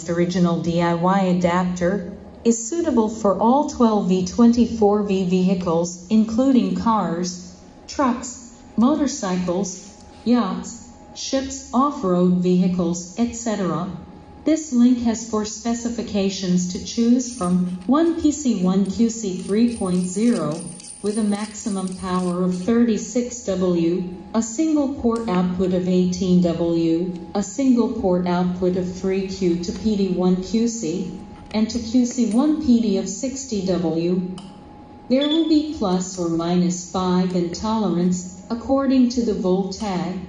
original DIY adapter is suitable for all 12V24V vehicles, including cars, trucks, motorcycles, yachts, ships, off-road vehicles, etc. This link has 4 specifications to choose from. 1 PC1QC 3.0 with a maximum power of 36 W, a single port output of 18 W, a single port output of 3Q to PD1QC, and to QC1 PD of 60 W. There will be plus or minus 5 in tolerance according to the volt tag.